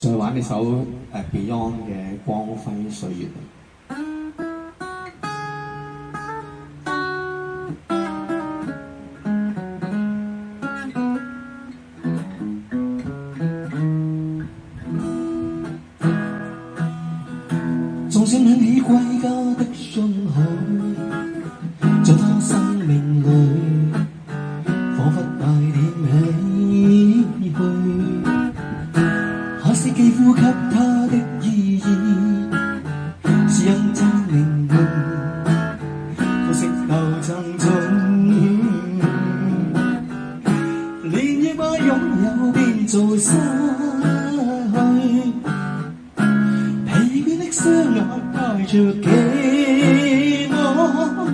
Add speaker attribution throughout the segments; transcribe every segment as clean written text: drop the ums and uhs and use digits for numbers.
Speaker 1: 再玩呢首Beyond 嘅《光輝歲月》。
Speaker 2: 總想起你歸家的信號，在他生命裏，彷彿帶點唏噓。那是寄付給他的意義，是因真命運，可惜鬥爭中，連夜把擁有變做失去。疲倦的雙眼帶着期望，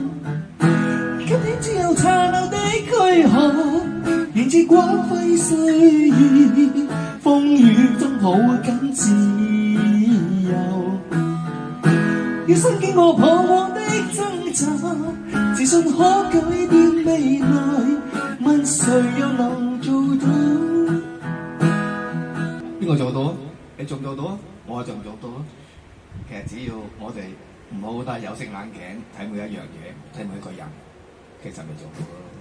Speaker 2: 今天只有殘留的軀殼，迎接光輝歲月，風雨中抱緊自由。要身經過彷徨的掙扎，自信可改變未來，問誰又能做到？
Speaker 1: 邊個做到啊？你做唔做到啊？我做唔做到啊？其實只要我哋唔好戴有色眼鏡睇每一樣嘢，睇每一個人，其實咪做到咯。